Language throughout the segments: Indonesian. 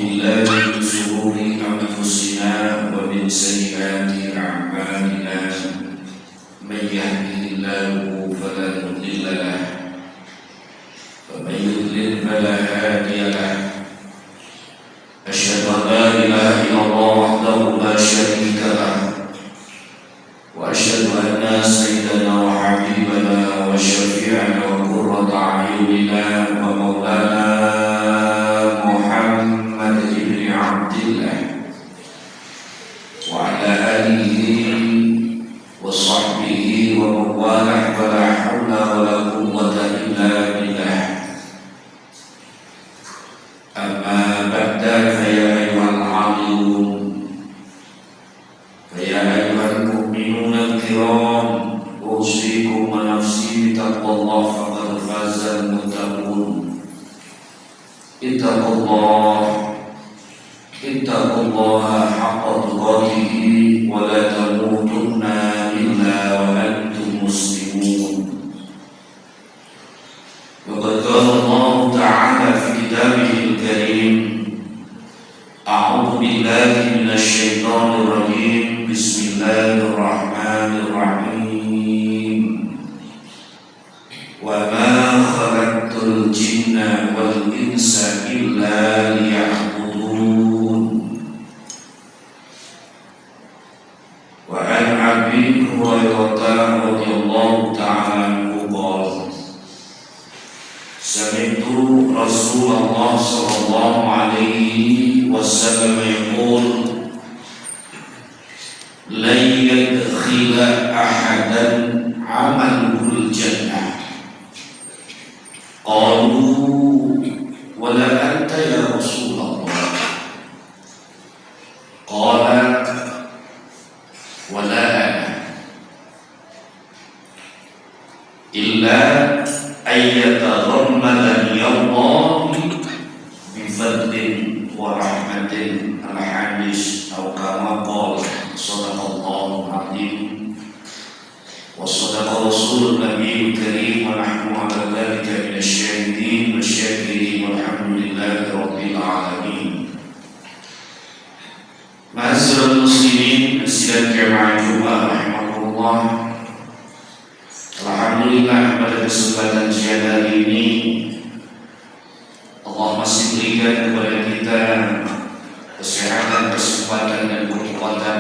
بالله من شرور أنفسنا ومن سيئات أعمالنا من يهده الله فلا مضل له ومن يضلل فلا هادي له أشهد أن لا إله إلا الله وحده لا شريك له وأشهد أن سيدنا وحبيبنا وشفيعنا وقرة أعيننا ومولانا محمد بن عبد الله وعلى آله وصحبه ومن والاه ولا حول ولا قوة إلا بالله. أما بعد فيا أيها العاقلون فيا أيها المؤمنون الكرام أوصيكم ونفسي بتقوى الله فقد فاز المتقون. اتقوا الله حق تقاته ولا تموتن إلا وأنتم مسلمون. وقد قال الله تعالى في كتابه الكريم: أعوذ بالله من الشيطان الرجيم بسم الله الرحمن الرحيم وما خلقت الجن والإنس إلا ليعبدون. وعن أبي هريرة رضي الله تعالى عنه قال: سمعت رسول الله صلى الله عليه وسلم يقول: لن يدخل أحدا عمله الجنة. قالوا: ولا أنت يا رسول الله؟ قال: ولا أنا إلا أن يتغمدني الله بفضل ورحمة. الحديث أو كما قال صدق الله العظيم وصدق رسول النبي الكريم ونحن على ذلك من الشاهدين والشاكرين والحمد لله رب العالمين. Ma'asyiral muslimin sidang jamaah Jumat rahimakumullah. Alhamdulillah pada kesempatan siang hari ini Allah masih berikan kepada kita kesehatan, kesempatan dan kekuatan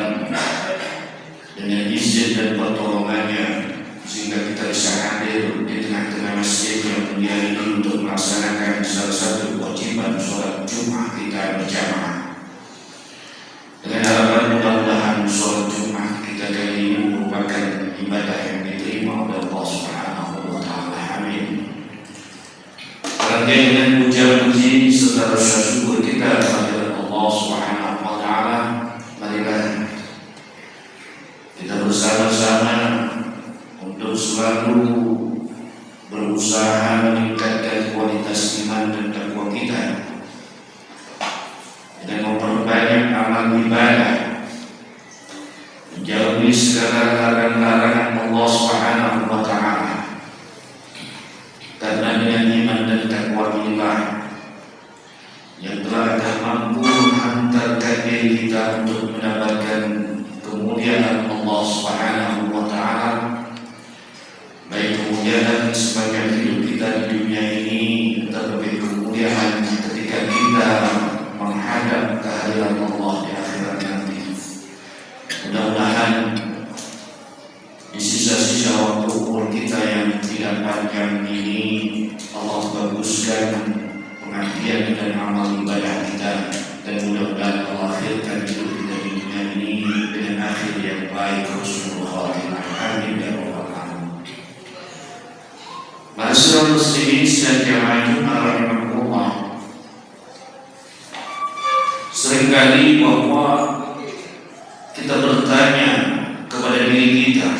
dengan izin dan pertolongannya sehingga kita bisa hadir di tengah-tengah masjid yang mulia ini untuk melaksanakan salah satu kewajiban sholat Jumat kita berjamaah. Dengan harapan mudah-mudahan sholat Jumat kita kali ini merupakan ibadah yang diterima oleh Allah Subhanahu wa Ta'ala. Amin. Rangkaian dengan puja puji serta rasa syukur kita kepada Allah Subhanahu wa Ta'ala, marilah kita bersama-sama untuk selalu berusaha meningkatkan kualitas iman dan takwa kita dengan memperbanyak amal ibadah, menjauhi segala larangan-larangan Allah Subhanahu wa Ta'ala. Karena dengan iman dan takwa inilah yang telah akan mampu menghantarkan diri kita untuk mendapatkan kemuliaan Allah Subhanahu wa Ta'ala, baik kemuliaan sepanjang hidup kita di dunia ini atau lebih kemuliaan ketika kita menghadap kehadiran Allah di akhirat nanti. Mudah-mudahan di sisa-sisa waktu umur kita yang tidak panjang ini Allah baguskan pengabdian dan amal ibadah kita, dan mudah-mudahan Allah akhirkan hidup kita di dunia ini dengan akhir yang baik, husnul khatimah. Amin ya rabbal alamin. Ma'asyiral muslimin dan jamaah Jumat rahimakumullah. Seringkali bahwa kita bertanya kepada diri kita,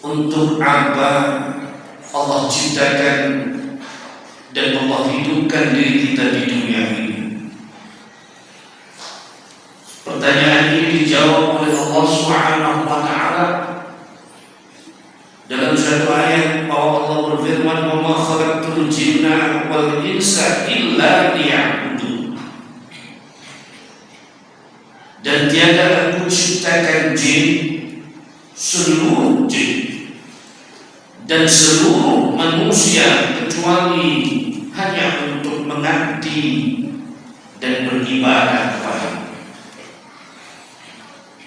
untuk apa Allah ciptakan dan Allah hidupkan diri kita di dunia ini? Pertanyaan ini dijawab oleh Allah Subhanahu wa Ta'ala dalam satu ayat bahwa Allah berfirman, "Wa ma khalaqtul jinna jinna wal insa illa liya'budun. Dan tiada aku ciptakan jin, seluruh jin dan seluruh manusia kecuali hanya untuk mengabdi dan beribadah kepada-Mu.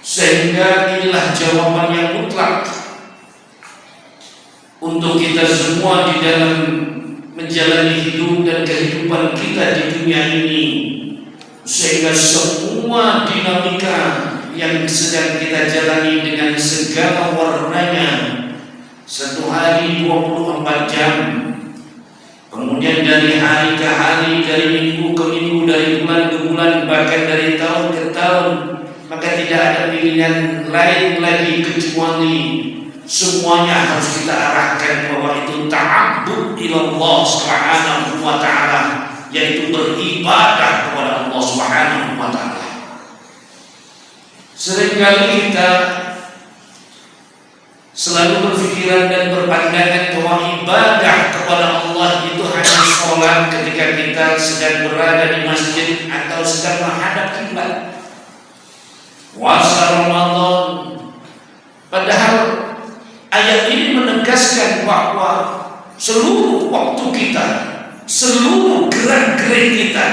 Sehingga inilah jawaban yang mutlak untuk kita semua di dalam menjalani hidup dan kehidupan kita di dunia ini, sehingga semua dinamika yang sedang kita jalani dengan segala warnanya, satu hari 24 jam, kemudian dari hari ke hari, dari minggu ke minggu, dari bulan ke bulan, bahkan dari tahun ke tahun, maka tidak ada pilihan lain lagi kecuali semuanya harus kita arahkan bahwa itu ta'abbud ilallah subhanahu wa ta'ala, yaitu beribadah kepada Allah subhanahu wa ta'ala. Seringkali kita selalu berpikiran dan berpandangan bahwa ibadah kepada Allah itu hanya sholat ketika kita sedang berada di masjid atau sedang menghadap kiblat, puasa Ramadan. Padahal ayat ini menegaskan bahwa seluruh waktu kita, seluruh gerak-gerik kita,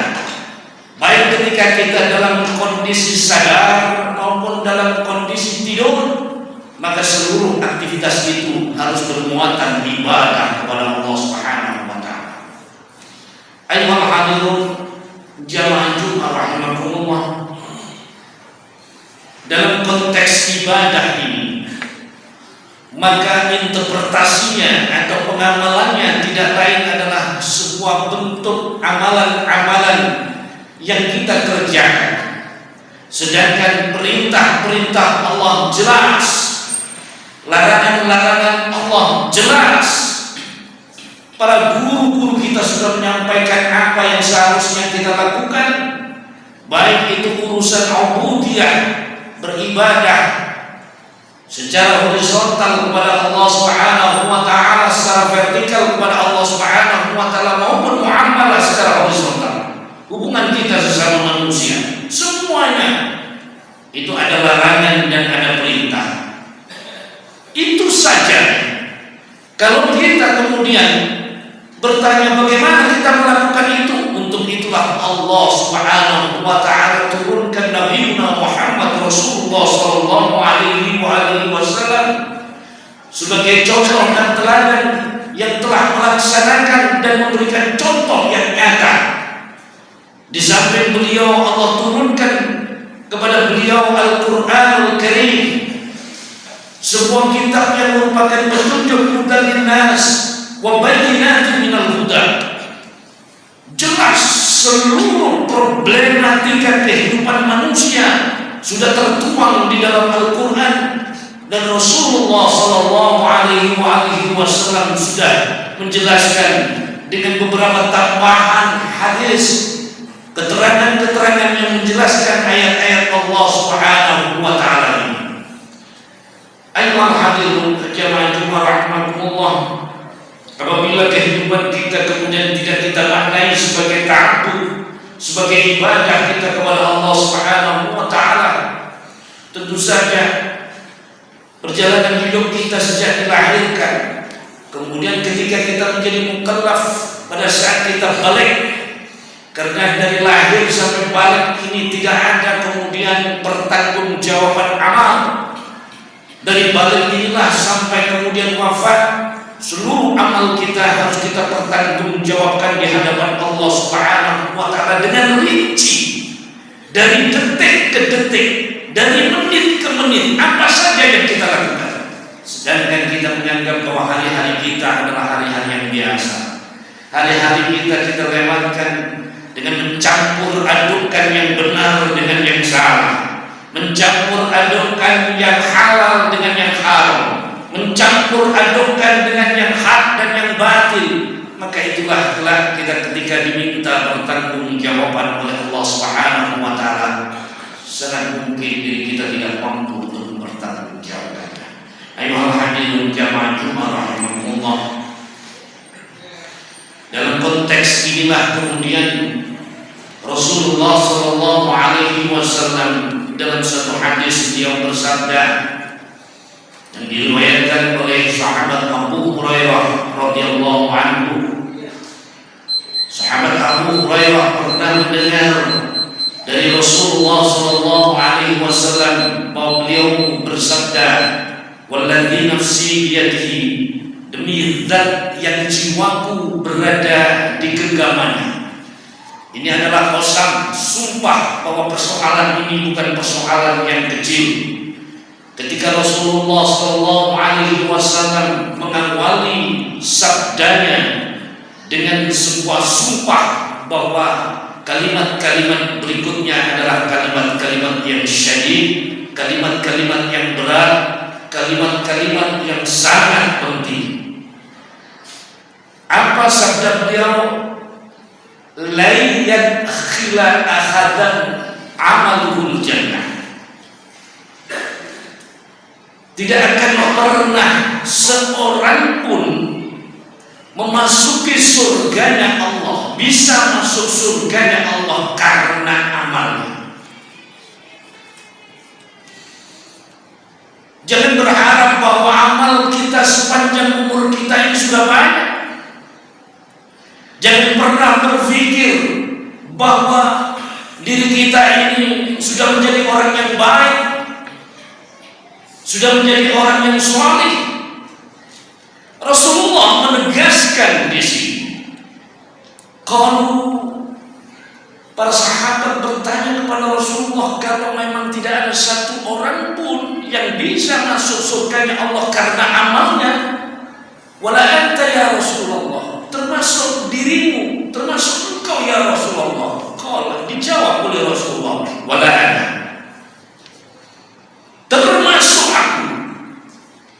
baik ketika kita dalam kondisi sadar maupun dalam kondisi tidur, maka seluruh aktivitas itu harus bermuatan ibadah kepada Allah Subhanahu wa taala. Ayyuhal hadirun jamaah Jumat rahimakumullah, dalam konteks ibadah ini, maka interpretasinya atau pengamalannya tidak lain adalah sebuah bentuk amalan-amalan yang kita kerjakan. Sedangkan perintah-perintah Allah jelas, larangan-larangan Allah jelas. Para guru-guru kita sudah menyampaikan apa yang seharusnya kita lakukan, baik itu urusan ubudiyah, beribadah secara horizontal kepada Allah Subhanahu wa taala, secara vertikal kepada Allah Subhanahu wa taala, maupun muamalah secara horizontal, hubungan kita sesama manusia, semuanya itu ada larangan dan ada perintah. Itu saja. Kalau kita kemudian bertanya bagaimana kita melakukan itu, untuk itulah Allah Subhanahu wa taala turunkan Nabi Muhammad Rasulullah sallallahu alaihi wasallam sebagai contoh dan teladan yang telah melaksanakan dan memberikan contoh yang nyata. Di samping beliau, Allah turunkan kepada beliau Al-Qur'anul Karim, sebuah kitab yang merupakan petunjuk hudan linnas wa bayyinatin minal huda. Jelas seluruh problematika kehidupan manusia sudah tertuang di dalam Al-Quran, dan Rasulullah sallallahu alaihi wasallam sudah menjelaskan dengan beberapa tambahan hadis, keterangan-keterangan yang menjelaskan ayat-ayat Allah Subhanahu wa taala ini. Ayyuhal hadirun jamaah Jumat rahimakumullah, apabila kehidupan kita kemudian tidak kita maknai sebagai ta'abbud, sebagai ibadah kita kepada Allah Subhanahu wa taala, tentu saja perjalanan hidup kita sejak dilahirkan, kemudian ketika kita menjadi mukallaf, pada saat kita balik, karena dari lahir sampai balik ini tidak ada kemudian pertanggungjawaban amal. Dari balik inilah sampai kemudian wafat, seluruh amal kita harus kita pertanggungjawabkan di hadapan Allah Subhanahu wa taala dengan rinci, dari detik ke detik, dari menit ke menit, apa saja yang kita lakukan. Sedangkan kita menganggap bahwa hari-hari kita adalah hari-hari yang biasa. Hari-hari kita lewatkan dengan mencampur adukkan yang benar dengan yang salah, mencampur adukkan yang halal dengan yang haram, mencampur adukkan dengan yang hak dan yang batil. Maka itulah kelak kita ketika diminta pertanggungjawaban oleh Allah Subhanahu wa taala, sangat mungkin diri kita tidak mampu untuk mempertanggungjawabkannya. Ayyuhal hadirin jamaah Jumat rahimakumullah, dalam konteks konteks inilah kemudian Rasulullah Shallallahu Alaihi Wasallam dalam satu hadis beliau bersabda yang diriwayatkan oleh sahabat Abu Hurairah radhiyallahu anhu. Sahabat Abu Hurairah pernah mendengar dari Rasulullah Shallallahu Alaihi Wasallam bahwa beliau bersabda, "Walladzi nafsi biyadihi, demi zat yang jiwaku berada di genggamannya." Ini adalah qasam, sumpah bahwa persoalan ini bukan persoalan yang kecil. Ketika Rasulullah Shallallahu Alaihi Wasallam mengawali sabdanya dengan sebuah sumpah bahwa kalimat-kalimat berikutnya adalah kalimat-kalimat yang syadid, kalimat-kalimat yang berat, kalimat-kalimat yang sangat penting. Apa sabda beliau? La yadkhila ahadan amaluhul jannah. Tidak akan pernah seorang pun memasuki surganya Allah, bisa masuk surganya Allah karena amalnya. Jangan berharap bahwa amal kita sepanjang umur kita ini sudah banyak. Jangan pernah berpikir bahwa diri kita ini sudah menjadi orang yang baik, sudah menjadi orang yang saleh. Rasulullah menegaskan di sini. Kalau para sahabat bertanya kepada Rasulullah, kalau memang tidak ada satu orang pun yang bisa masuk surganya Allah karena amalnya, wala anta ya Rasulullah, termasuk dirimu, termasuk engkau ya Rasulullah. Kalau dijawab oleh Rasulullah, wala ana, termasuk aku,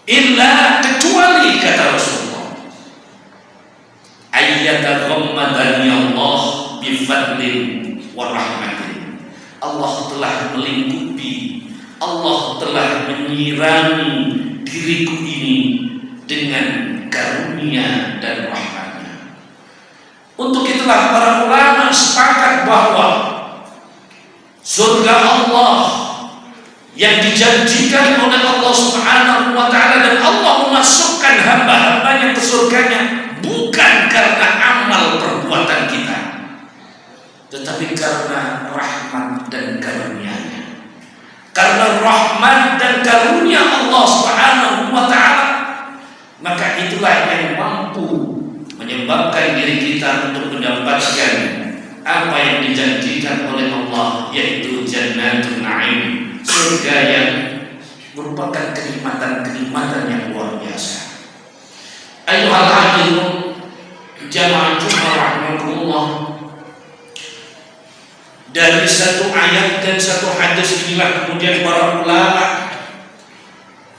illa, kecuali, kata Rasulullah, ayyataghammadani Allah bifadlin wa rahmatin. Allah telah melingkupi, Allah telah menyirami diriku ini dengan karunia dan rahmatnya. Untuk itulah para ulama sepakat bahwa surga Allah yang dijanjikan oleh Allah Subhanahu wa Ta'ala, dan Allah memasukkan hamba-hambanya ke surganya bukan karena amal perbuatan kita, tetapi karena rahmat dan karunia-Nya. Karena rahmat dan karunia Allah Subhanahu wa Ta'ala, maka itulah yang mampu menyebabkan diri kita untuk mendapatkan apa yang dijanjikan oleh Allah, yaitu Jannatul Na'im, surga yang merupakan kenikmatan-kenikmatan yang luar biasa. Ayyuhal hadirin jamaah Jumat rahimakumullah, dari satu ayat dan satu hadis inilah kemudian para ulama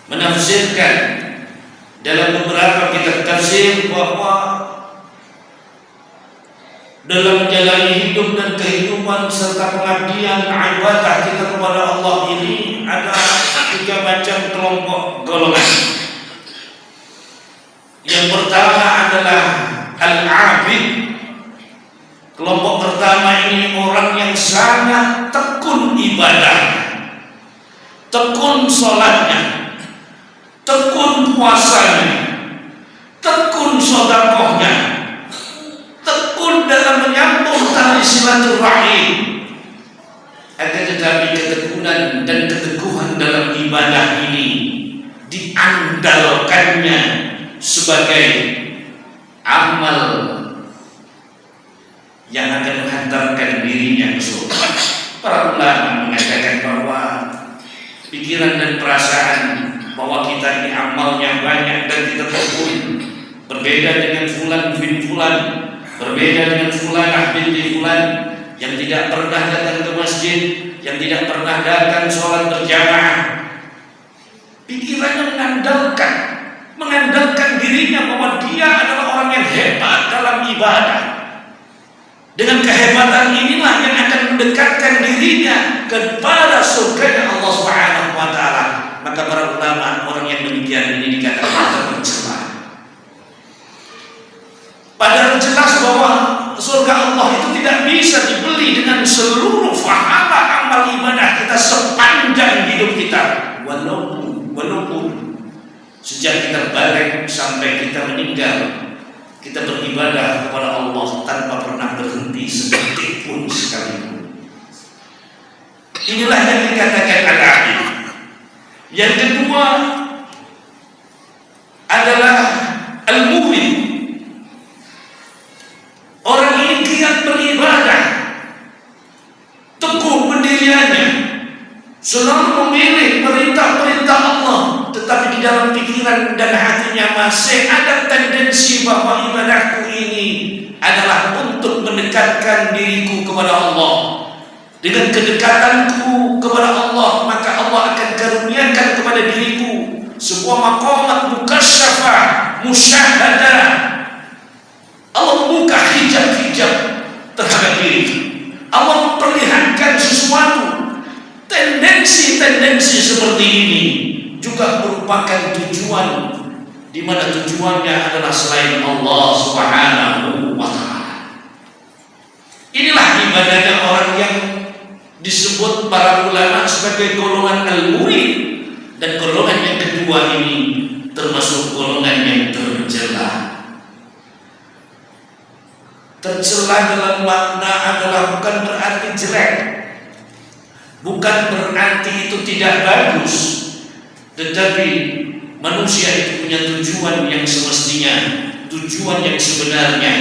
menafsirkan dalam beberapa kitab tafsir bahwa dalam menjalani hidup dan kehidupan serta pengabdian ibadah kita kepada Allah ini ada tiga macam kelompok golongan. Yang pertama adalah al-abid. Kelompok pertama ini orang yang sangat tekun ibadahnya, tekun sholatnya, tekun puasanya, tekun sedekahnya, tekun dalam menyambung tali silaturahim. Akan tetapi ketekunan dan keteguhan dalam ibadah ini diandalkannya sebagai amal yang akan menghantarkan dirinya ke surga. Para ulama mengatakan bahwa pikiran dan perasaan bahwa kita ini amalnya banyak dan kita tekun, berbeda dengan fulan bin fulan, berbeda dengan fulanah binti fulan yang tidak pernah datang ke masjid, yang tidak pernah datang sholat berjamaah. Pikirannya mengandalkan dirinya bahwa dia adalah orang yang hebat dalam ibadah. Dengan kehebatan inilah yang akan mendekatkan dirinya kepada surga Allah Subhanahu wa Ta'ala. Maka para ulama, orang yang demikian ini dikatakan tercela. Padahal jelas bahwa surga Allah itu tidak bisa dibeli dengan seluruh pahala amal ibadah kita sepanjang hidup kita. Walaupun sejak kita balik sampai kita meninggal, kita beribadah kepada Allah tanpa pernah berhenti sedetik pun sekalipun. Inilah yang dikatakan al-'abid. Yang kedua adalah al-mu'min. Orang ini giat beribadah, teguh pendiriannya, selalu memilih perintah-perintah Allah, tetapi di dalam pikiran dan hatinya masih ada tendensi bahwa ibadahku ini adalah untuk mendekatkan diriku kepada Allah. Dengan kedekatanku kepada Allah, maka Allah akan karuniakan kepada diriku sebuah maqamat mukasyafah, musyahadah. Allah membuka hijab-hijab terhadap diri. Allah memperlihatkan sesuatu. Tendensi-tendensi seperti ini juga merupakan tujuan, di mana tujuannya adalah selain Allah Subhanahu wa ta'ala. Inilah ibadahnya orang yang disebut para ulama sebagai golongan al-murid, dan golongan yang kedua ini termasuk golongan yang tercela. Tercela dalam makna adalah bukan berarti jelek, bukan berarti itu tidak bagus, tetapi manusia itu punya tujuan yang semestinya, tujuan yang sebenarnya,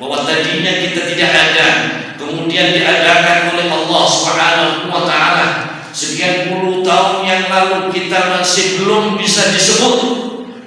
bahwa tadinya kita tidak ada, kemudian diadakan oleh Allah Subhanahu wa ta'ala. Sekian puluh tahun yang lalu kita masih belum bisa disebut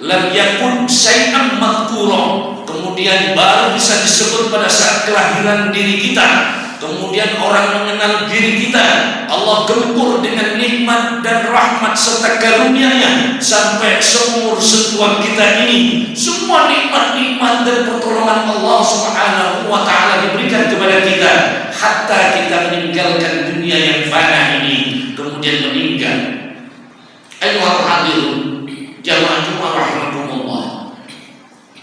lam yakun syai'an madhkura, kemudian baru bisa disebut pada saat kelahiran diri kita. Kemudian orang mengenal diri kita, Allah gempur dengan nikmat dan rahmat serta karunia-Nya sampai seumur setua kita ini. Semua nikmat-nikmat dan pertolongan Allah Subhanahu wa ta'ala diberikan kepada kita, hatta kita meninggalkan dunia yang fana ini, kemudian meninggal. Ayyuhal hadirun jamaah Jumat rahmatullah.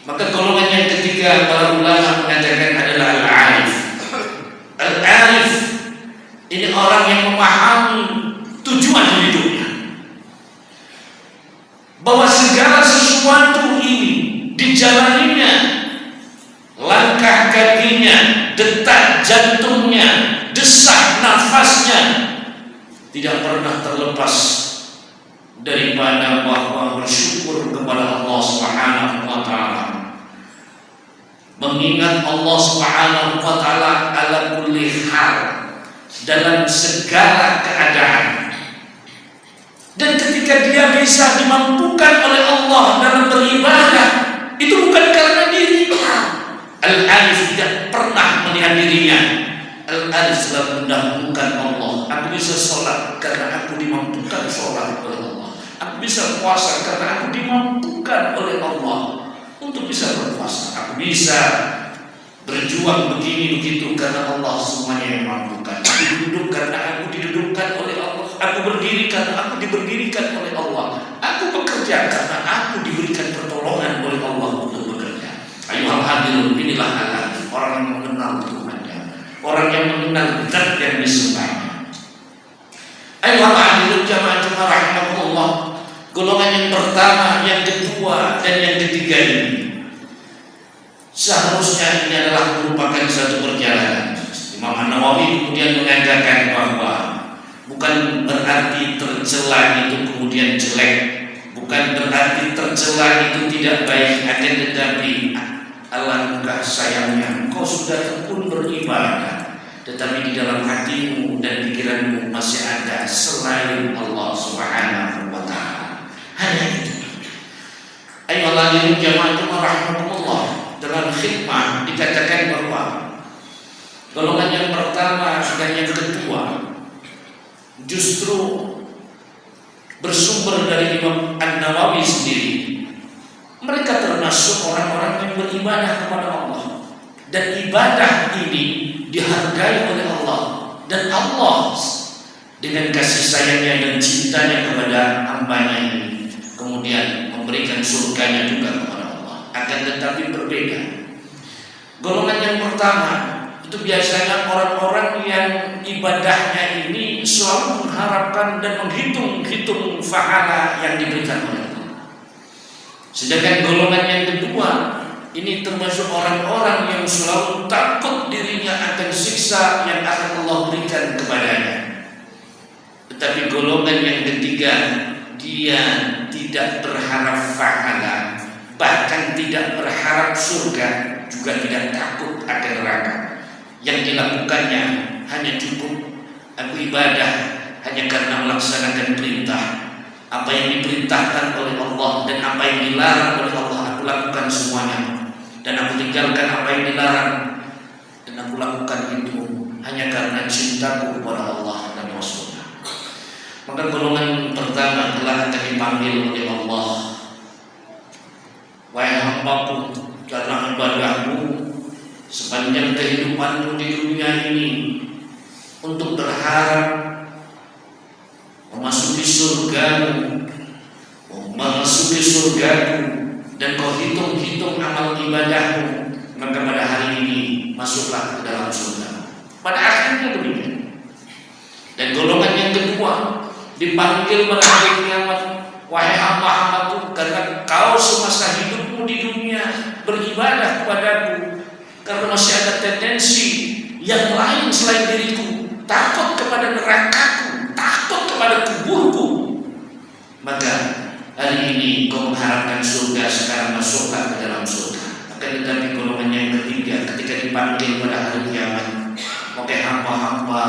Maka golongan yang ketiga para ulama mengatakan adalah al-'arif. Al-'arif ini orang yang memahami tujuan hidupnya, bahwa segala sesuatu ini dijalaninya, langkah kakinya, detak jantungnya, desak nafasnya tidak pernah terlepas daripada bahwa bersyukur kepada Allah Subhanahu wa ta'ala, mengingat Allah Subhanahu wa ta'ala ala kulli hal, dalam segala keadaan. Dan ketika dia bisa dimampukan oleh Allah dalam beribadah, itu bukan karena dirinya. Al-Arif tidak pernah melihat dirinya. Al-Arif selalu mendahulukan Allah. Aku bisa sholat karena aku dimampukan sholat oleh Allah. Aku bisa puasa karena aku dimampukan oleh Allah untuk bisa berpuasa. Aku bisa berjuang begini begitu karena Allah semuanya yang mampukan. Aku duduk karena aku didudukkan oleh Allah. Aku berdiri karena aku diberdirikan oleh Allah. Aku bekerja karena aku diberikan pertolongan oleh Allah untuk bekerja. Ayuhal hadirun, inilah al-arif, orang yang mengenal Tuhannya, orang yang mengenal zat yang disembahnya. Ayuhal hadirun jamaah Jumat rahimahullah. Golongan yang pertama, yang kedua, dan yang ketiga ini seharusnya ini adalah merupakan satu perjalanan. Imam An-Nawawi kemudian mengatakan bahwa bukan berarti tercela itu kemudian jelek, bukan berarti tercela itu tidak baik, akan tetapi alangkah sayangnya engkau sudah tekun beribadah, tetapi di dalam hatimu dan pikiranmu masih ada selain Allah Subhanahu wa ta'ala. Hanya itu. Ayolah jamaah rahmatullah, dalam khidmah dikatakan bahwa golongan yang pertama dan yang kedua justru bersumber dari Imam An-Nawawi sendiri. Mereka termasuk orang-orang yang beribadah kepada Allah, dan ibadah ini dihargai oleh Allah, dan Allah dengan kasih sayangnya dan cintanya kepada hambanya ini kemudian memberikan surganya juga kepada Allah. Akan tetapi berbeda. Golongan yang pertama itu biasanya orang-orang yang ibadahnya ini selalu mengharapkan dan menghitung-hitung pahala yang diberikan oleh Allah. Sedangkan golongan yang kedua ini termasuk orang-orang yang selalu takut dirinya akan siksa yang akan Allah berikan kepadanya. Tetapi golongan yang ketiga, dia tidak berharap pahala, bahkan tidak berharap surga, juga tidak takut akan neraka. Yang dilakukannya hanya cukup aku ibadah hanya karena melaksanakan perintah. Apa yang diperintahkan oleh Allah dan apa yang dilarang oleh Allah, aku lakukan semuanya. Dan aku tinggalkan apa yang dilarang, dan aku lakukan itu hanya karena cintaku kepada Allah dan Rasulnya. Maka golongan pertama telah akan dipanggil oleh Allah, wahai hambaku, karena ibadahmu sepanjang kehidupanmu di dunia ini untuk berharap memasuki surgamu, dan kau hitung-hitung amal ibadahmu, maka pada hari ini masuklah ke dalam surga. Pada akhirnya demikian. Dan golongan yang kedua dipanggil pada hari kiamat, wahai hamba-hambaku, karena kau semasa hidupmu di dunia beribadah kepadaku, karena masih ada tendensi yang lain selain diriku, takut kepada nerakaku, takut kepada kuburku, maka hari ini kau mengharapkan surga, sekarang masuklah ke dalam surga. Akan tetapi golongan yang ketiga ketika dipanggil pada hari kiamat, wahai hamba-hamba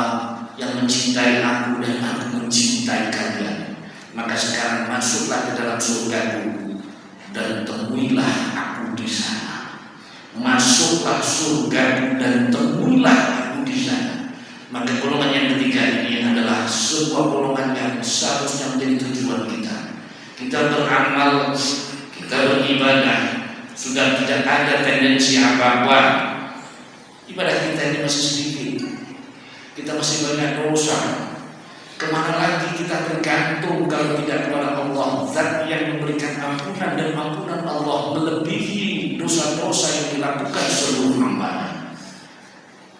yang mencintai aku dan aku mencintai kalian, maka sekarang masuklah ke dalam surgaku dan temuilah aku di sana. Masuklah surgaku dan temuilah aku di sana. Maka golongan yang ketiga ini adalah sebuah golongan yang seharusnya menjadi tujuan kita. Kita beramal, kita beribadah, sudah tidak ada tendensi apa-apa. Ibadah kita ini masih sedikit, kita masih banyak dosa. Kemana lagi kita tergantung kalau tidak kepada Allah, Zat yang memberikan ampunan, dan ampunan Allah melebihi dosa-dosa yang dilakukan seluruh hamba.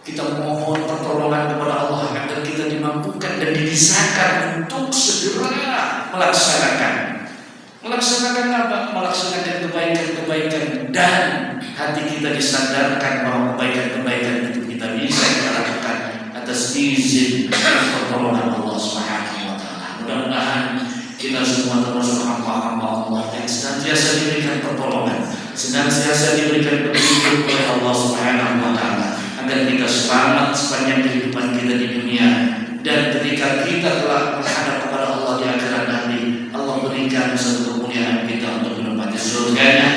Kita mohon pertolongan kepada Allah agar kita dimampukan dan dibisakan untuk segera melaksanakan apa? Melaksanakan kebaikan-kebaikan, dan hati kita disadarkan bahwa kebaikan-kebaikan itu kita bisa kita lakukan atas izin dan pertolongan Allah Subhanahu wa taala. Mudah-mudahan kita semua termasuk hamba-hamba Allah yang senantiasa diberikan pertolongan, senantiasa diberikan petunjuk oleh Allah Subhanahu wa taala, agar kita selamat sepanjang kehidupan kita di dunia, dan ketika kita telah menghadap kepada Allah di akhirat nanti, Allah berikan satu kemuliaan kita untuk menempati surganya.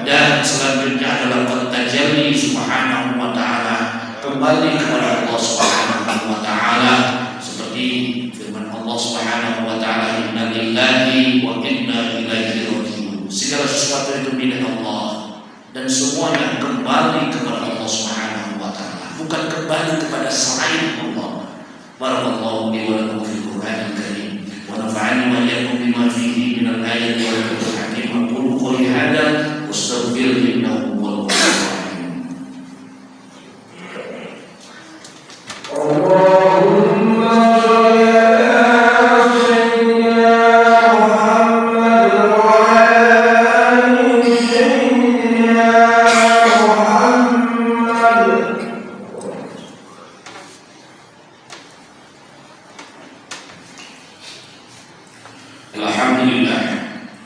Dan selanjutnya adalah tajalli Subhanahu wa ta'ala, kembali kepada Allah Subhanahu wa ta'ala, seperti firman Allah Subhanahu wa ta'ala, inna lillahi wa inna ilaihi raji'un. Segala sesuatu itu milik Allah dan semuanya kembali kepada Allah Subhanahu wa ta'ala, bukan kembali kepada selain Allah. Barakallahu li wa lakum fil Qur'anil Karim wa nafa'ani wa iyyakum bima fihi minal ayati wal dhikril hakim. Aqulu qouli hadza wastaghfir innahu huwal ghafurur rahim. Allahumma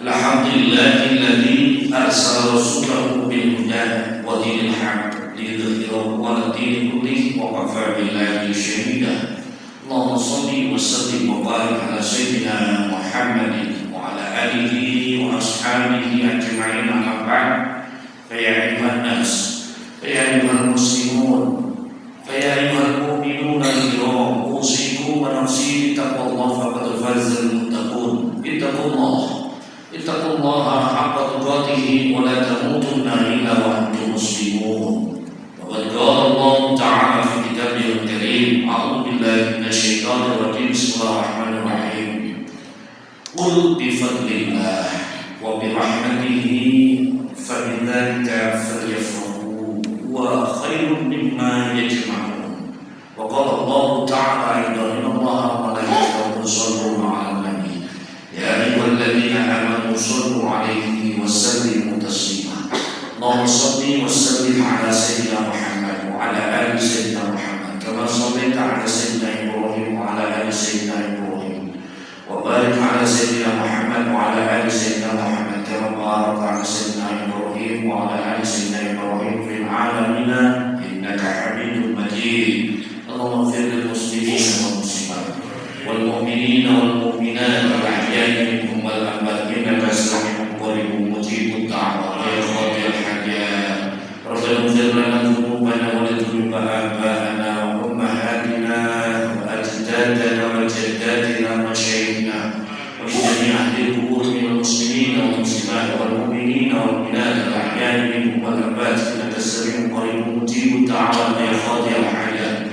Alhamdulillahilladzi arsala rasulahu bil huda wa dinil haqq liyudhhirahu 'ala dini kullihi wa kafa billahi shahida. Allahumma shalli wa sallim wa barik ala sayyidina Muhammadin wa ala alihi wa ashabihi ajma'in, amma ba'd. Fa ya ayyuhan nas, fa ya ayyuhal muslimun, fa ya ayyuhal mu'minuna al-kiram, usikum wa nafsi bi taqwallahi faqad fazal muttaqun. Ittaqullaha haqqa tuqatih wa la tamutunna illa wa antum muslimun. Wa qad qala Allah ta'ala fi kitabihil karim, a'udzu billahi minasyaitonir rajim, bismillahirrahmanirrahim. Qul bi fadlillah wa bi rahmatihi fa bidzalika falyafrahu wa khairun mimma yajma'un. وقال الله تعالى أيضا إن الله وملائكته يصلون على النبي يا أيها الذين آمنوا صلوا عليه وسلموا تسليما اللهم صل وسلم على سيدنا محمد وعلى آل سيدنا محمد كما صليت على سيدنا إبراهيم وعلى آل سيدنا إبراهيم وبارك على سيدنا محمد وعلى آل سيدنا محمد كما باركت على سيدنا إبراهيم وعلى آل سيدنا إبراهيم في العالمين إنك حميد مجيد اللهم اغفر للمسلمين والمسلمات والمؤمنين والمؤمنات الأحياء منهم والأموات إنك سميع قريب مجيب الدعوات يا قاضي الحاجات ربنا اغفر لنا ذنوبنا ولذنوب آبائنا وأمهاتنا وأجدادنا وجداتنا ومشايخنا ولجميع أهل القبور من المسلمين والمسلمات والمؤمنين والمؤمنات الأحياء منهم والأموات إنك سميع قريب مجيب الدعوات يا قاضي الحاجات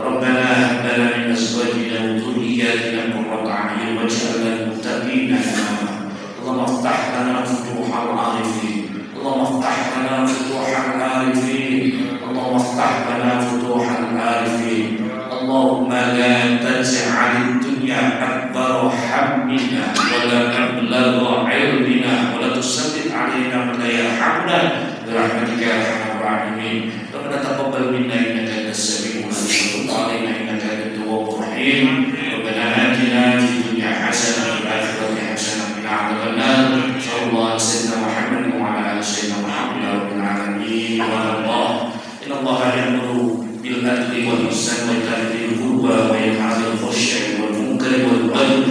ربنا هب لنا من أزواجنا وذرياتنا قرة أعين واجعلنا للمتقين إماما اللهم افتح لنا فتوح العارفين اللهم افتح لنا فتوح العارفين اللهم افتح لنا فتوح العارفين اللهم لا تجعل الدنيا أكبر همنا ولا مبلغ علمنا ولا تسلط علينا من لا يرحمنا برحمتك يا أرحم الراحمين ربنا تقبل منا إنك أنت السميع العليم وتب علينا إنك أنت التواب الرحيم ربنا آتنا في الدنيا حسنة وفي الآخرة حسنة وقنا عذاب النار صلى الله على سيدنا محمد وعلى آل سيدنا محمد رب العالمين الله إن الله يأمر بالعدل والإحسان وإيتاء ذي القربى وينهى عن الفحشاء والمنكر والبغي